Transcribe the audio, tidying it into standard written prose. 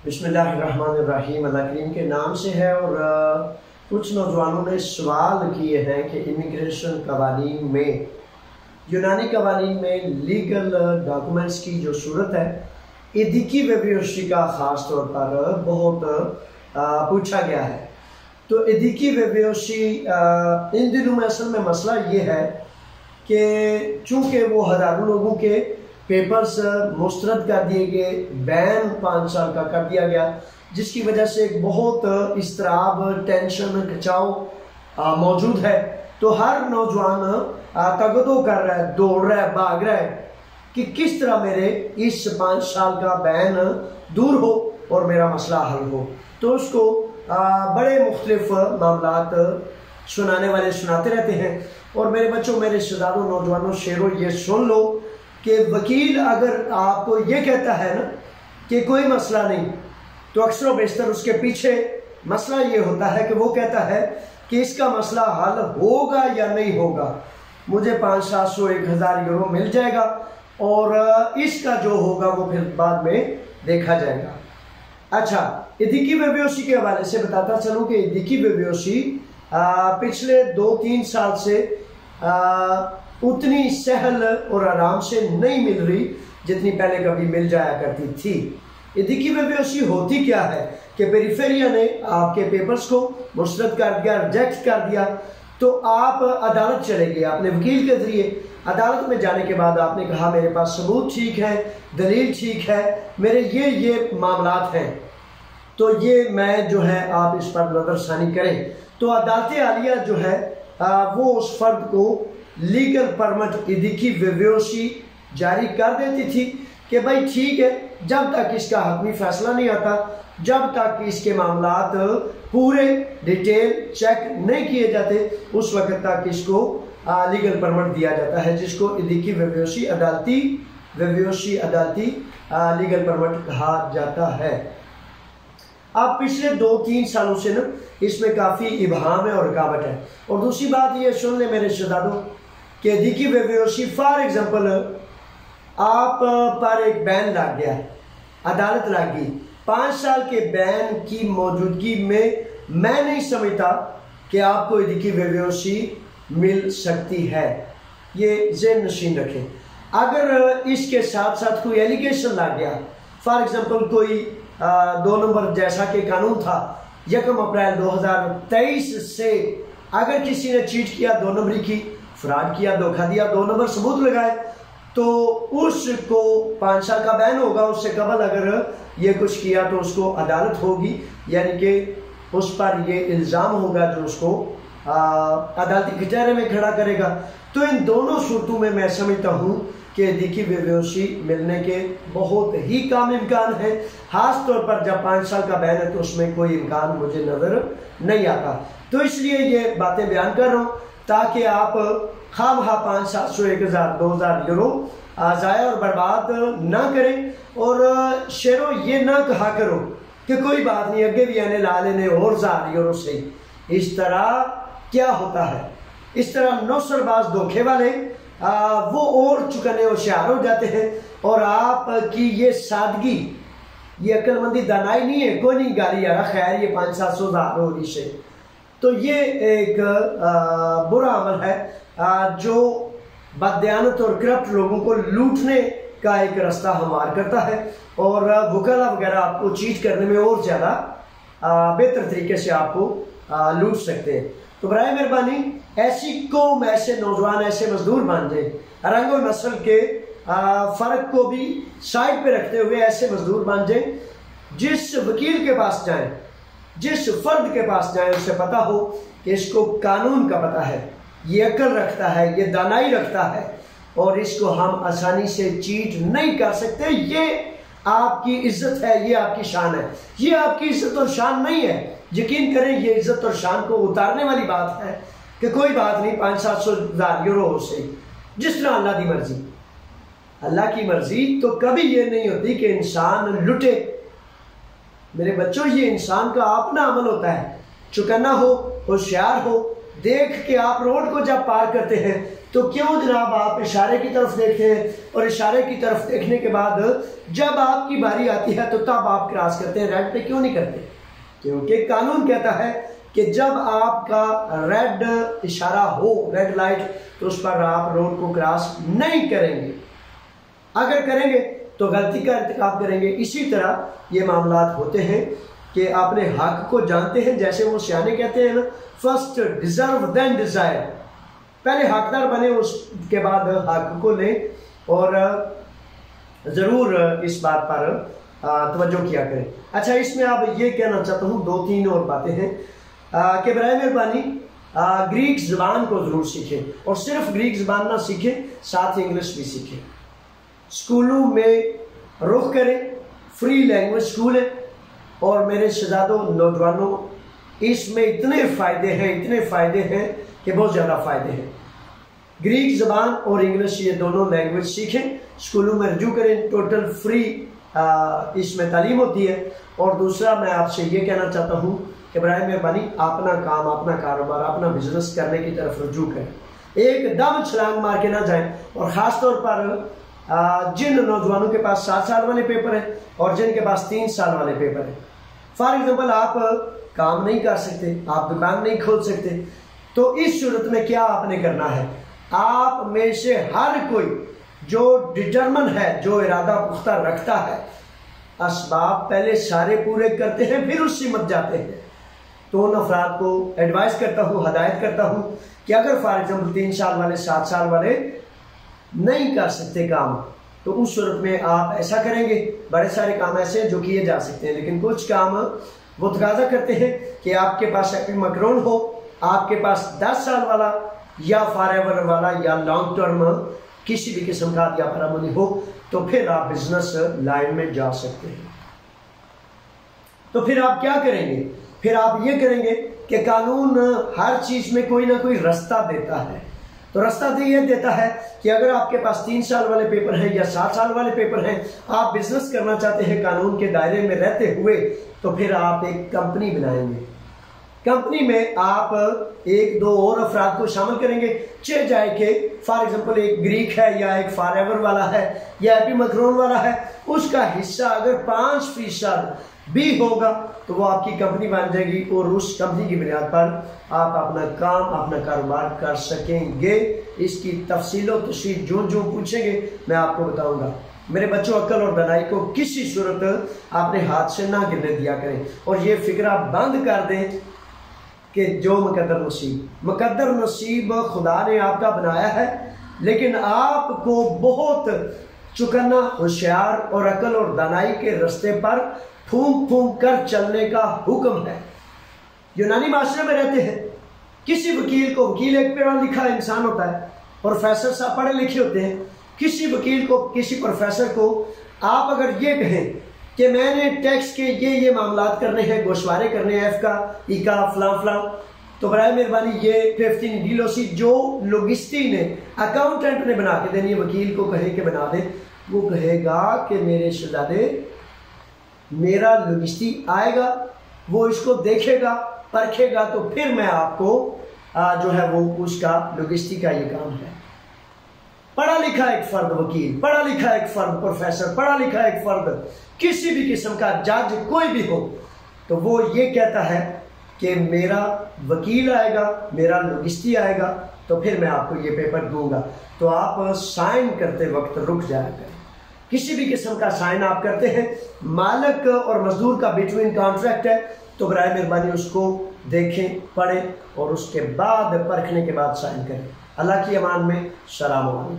बिस्मिल्लाहिर्रहमानिर्रहीम। अल्लाह करीम के नाम से है। और कुछ नौजवानों ने सवाल किए हैं कि इमिग्रेशन कवानीन में, यूनानी कवानीन में लीगल डॉक्यूमेंट्स की जो सूरत है, इदिकी वेवियोशी का ख़ास तौर पर बहुत पूछा गया है। तो इदिकी वेवियोशी इन दिनों में असल में मसला ये है कि चूँकि वो हज़ारों लोगों के पेपर्स मुस्तरद कर दिए गए, बैन 5 साल का कर दिया गया, जिसकी वजह से एक बहुत इस्तराब, टेंशन, खिंचाव मौजूद है। तो हर नौजवान तगदो कर रहा है, दौड़ रहा है, भाग रहा है कि किस तरह मेरे इस 5 साल का बैन दूर हो और मेरा मसला हल हो। तो उसको बड़े मुख्तलिफ मामलात सुनाने वाले सुनाते रहते हैं। और मेरे बच्चों, मेरे रिश्तेदारों, नौजवानों, शेरों, ये सुन लो कि वकील अगर आपको ये कहता है ना कि कोई मसला नहीं, तो अक्सर बेशतर उसके पीछे मसला ये होता है कि वो कहता है कि इसका मसला हल होगा या नहीं होगा, मुझे 500, 700, 1000 यूरो मिल जाएगा और इसका जो होगा वो फिर बाद में देखा जाएगा। अच्छा, इदिकी वेवियोशी के हवाले से बताता चलूँ कि इदिकी वेवियोशी पिछले 2-3 साल से उतनी सहल और आराम से नहीं मिल रही जितनी पहले कभी मिल जाया करती थी। इदिकी वेवियोशी होती क्या है कि पेरिफेरिया ने आपके पेपर्स को मुस्तरद कर दिया, रिजेक्ट कर दिया, तो आप अदालत चले गए अपने वकील के जरिए। अदालत में जाने के बाद आपने कहा मेरे पास सबूत ठीक है, दलील ठीक है, मेरे ये मामलात हैं, तो ये मैं जो है आप इस पर नजरसानी करें। तो अदालत आलिया जो है वो उस फर्द को लीगल परमिट इदिकी वेवियोशी जारी कर देती थी कि भाई ठीक है, जब तक इसका हकमी फैसला नहीं आता, जब तक इसके मामलात पूरे डिटेल चेक नहीं किए जाते, उस वक्त तक इसको लीगल परमिट दिया जाता है, जिसको इदिकी वेवियोशी अदालती लीगल परमिट कहा जाता है। अब पिछले 2-3 सालों से ना इसमें काफ़ी इबहाम है और रुकावट है। और दूसरी बात ये सुन ले मेरे रिश्तेदारों कि इदिकी वेवियोशी फॉर एग्जांपल आप पर एक बैन लग गया, अदालत लग गई, 5 साल के बैन की मौजूदगी में मैं नहीं समझता कि आपको इदिकी वेवियोशी मिल सकती है। ये ज़हन नशीन रखें। अगर इसके साथ साथ कोई एलिगेशन लग गया, फॉर एग्जांपल कोई 2 नंबर जैसा कि कानून था 1 अप्रैल 2023 से, अगर किसी ने चीट किया, 2 नंबरी की, फ्रॉड किया, धोखा दिया, 2 नंबर सबूत लगाए, तो उसको 5 साल का बैन होगा। उससे कबल अगर ये कुछ किया तो उसको अदालत होगी, यानी कि उस पर ये इल्ज़ाम होगा जो उसको अदालती कचहरे में खड़ा करेगा। तो इन दोनों सूरतों में मैं समझता हूँ कि इदिकी वेवियोशी मिलने के बहुत ही कम इम्कान है। खास तौर पर जब 5 साल का बैन है तो उसमें कोई इम्कान मुझे नज़र नहीं आता। तो इसलिए ये बातें बयान कर रहा हूँ ताकि आप खामखा 500, 700, 1000, 2000 यूरो ज़ाया और बर्बाद ना करें। और शेरों, ये ना कहा करो कि कोई बात नहीं, अगे भी आने ला लेने और 1000 यूरो से। इस तरह क्या होता है, इस तरह नौसरबाज धोखे वाले वो और चुकने होशियार हो जाते हैं। और आपकी ये सादगी, ये अक्लमंदी, दानाई नहीं है, कोई नहीं गाली यार, खैर ये 500-700 हज़ार हो रही से। तो ये एक बुरा अमल है जो बददियानत और करप्ट लोगों को लूटने का एक रास्ता हमार करता है और वकला वगैरह आपको चीट करने में और ज़्यादा बेहतर तरीके से आपको लूट सकते हैं। तो बराए मेहरबानी ऐसी कौम, ऐसे नौजवान, ऐसे मजदूर बन जाए, रंग और नस्ल के फ़र्क को भी साइड पे रखते हुए ऐसे मजदूर बन जाए, जिस वकील के पास जाएं, जिस फर्द के पास जाएं, उसे पता हो कि इसको कानून का पता है, ये अक्ल रखता है, ये दानाई रखता है और इसको हम आसानी से चीट नहीं कर सकते। ये आपकी इज्जत है, ये आपकी शान है। ये आपकी इज्जत और शान नहीं है, यकीन करें, ये इज्जत और शान को उतारने वाली बात है कि कोई बात नहीं, 500-700 हज़ार यूरो से, जिस तरह अल्लाह की मर्जी। अल्लाह की मर्जी तो कभी ये नहीं होती कि इंसान लुटे। मेरे बच्चों, ये इंसान का अपना अमल होता है, चौकन्ना हो, होशियार हो। देख के आप रोड को जब पार करते हैं तो क्यों जनाब आप इशारे की तरफ देखते हैं, और इशारे की तरफ देखने के बाद जब आपकी बारी आती है तो तब आप क्रॉस करते हैं, रेड पे क्यों नहीं करते? क्योंकि कानून कहता है कि जब आपका रेड इशारा हो, रेड लाइट, तो उस पर आप रोड को क्रॉस नहीं करेंगे। अगर करेंगे तो गलती का इर्तिकाब करेंगे। इसी तरह ये मामलात होते हैं कि आपने हक को जानते हैं, जैसे वो सियाने कहते हैं ना, फर्स्ट डिजर्व देन डिजायर, पहले हकदार बने उसके बाद हक को लें, और ज़रूर इस बात पर तवज्जो किया करें। अच्छा, इसमें आप ये कहना चाहता हूँ, 2-3 और बातें हैं कि बराए मेहरबानी ग्रीक ज़बान को ज़रूर सीखें, और सिर्फ ग्रीक ज़बान ना सीखें, साथ ही इंग्लिश भी सीखें। स्कूलों में रुख करें, फ्री लैंग्वेज स्कूल है, और मेरे शहजादों, नौजवानों, इसमें इतने फ़ायदे हैं कि बहुत ज़्यादा फ़ायदे हैं। ग्रीक ज़बान और इंग्लिश ये दोनों लैंग्वेज सीखें, स्कूलों में रजू करें, टोटल फ्री इसमें तालीम होती है। और दूसरा मैं आपसे ये कहना चाहता हूँ कि बराए मेहरबानी अपना काम, अपना कारोबार, अपना बिजनेस करने की तरफ रजू करें, एकदम छलांग मार के ना जाएं। और ख़ास तौर पर जिन नौजवानों के पास 7 साल वाले पेपर हैं और जिनके पास 3 साल वाले पेपर हैं, फॉर एग्जाम्पल आप काम नहीं कर सकते, आप दुकान नहीं खोल सकते, तो इस सूरत में क्या आपने करना है, आप में से हर कोई जो डिटरमन है, जो इरादा पुख्ता रखता है, असबाब पहले सारे पूरे करते हैं, फिर उस सिमत जाते हैं। तो उन अफराद को एडवाइस करता हूँ, हदायत करता हूँ कि अगर फॉर एग्जाम्पल 3 साल वाले, 7 साल वाले नहीं कर सकते काम, तो उस सूरत में आप ऐसा करेंगे। बड़े सारे काम ऐसे हैं जो किए जा सकते हैं, लेकिन कुछ काम वो तकाजा करते हैं कि आपके पास एपिमैक्रोन हो, आपके पास 10 साल वाला या फॉरएवर वाला या लॉन्ग टर्म किसी भी किस्म का या पैरामनी हो, तो फिर आप बिजनेस लाइन में जा सकते हैं। तो फिर आप क्या करेंगे? फिर आप ये करेंगे कि कानून हर चीज में कोई ना कोई रास्ता देता है। तो रास्ता तो ये देता है कि अगर आपके पास 3 साल वाले पेपर हैं या 7 साल वाले पेपर हैं, आप बिजनेस करना चाहते हैं कानून के दायरे में रहते हुए, तो फिर आप एक कंपनी बनाएंगे। कंपनी में आप 1-2 और अफराद को शामिल करेंगे, चाहे जाए कि फॉर एग्जांपल एक ग्रीक है या एक फॉरएवर वाला है या एपिमैक्रोन वाला है, उसका हिस्सा अगर 5% भी होगा तो वो आपकी कंपनी बन जाएगी, और उस कंपनी की बुनियाद पर आप अपना काम, अपना कारोबार कर सकेंगे। इसकी तफसीलों तशरीह जो पूछेंगे मैं आपको बताऊंगा। मेरे बच्चों, अक्ल और दानाई को किसी सूरत अपने हाथ से ना गिरने दिया करें, और ये फिक्रा बंद कर दें कि जो मुकद्दर नसीब खुदा ने आपका बनाया है, लेकिन आपको बहुत चुकन्ना, होशियार और अकल और दानाई के रास्ते पर फूंक फूंक कर चलने का हुक्म है। यूनानी माशरे में रहते हैं, किसी वकील को, वकील एक पढ़ा लिखा इंसान होता है, प्रोफेसर साहब पढ़े लिखे होते हैं, किसी वकील को, किसी प्रोफेसर को आप अगर ये कहें कि मैंने टैक्स के ये मामलात करने हैं, गोशवारे करने हैं, एफ का, ई का, फलां, तो बराए मेहरबानी ये 15 डीलोसी जो लोगिस्टी ने, अकाउंटेंट ने बना के देनी है, वकील को कहे कि बना दे, वो कहेगा कि मेरे शहजादे मेरा लोगिस्टी आएगा, वो इसको देखेगा, परखेगा, तो फिर मैं आपको जो है वो उसका लोगिस्टी का ये काम है। पढ़ा लिखा एक फर्द वकील, पढ़ा लिखा एक फर्द प्रोफेसर, पढ़ा लिखा एक फर्द किसी भी किस्म का जज कोई भी हो, तो वो ये कहता है कि मेरा वकील आएगा, मेरा लोगिस्टी आएगा, तो फिर मैं आपको ये पेपर दूंगा। तो आप साइन करते वक्त रुक जाया करें। किसी भी किस्म का साइन आप करते हैं, मालिक और मजदूर का बिटवीन कॉन्ट्रैक्ट है, तो बराए मेहरबानी उसको देखें, पढ़ें, और उसके बाद परखने के बाद साइन करें। अल्लाह की अमान में। सलाम अलैकुम।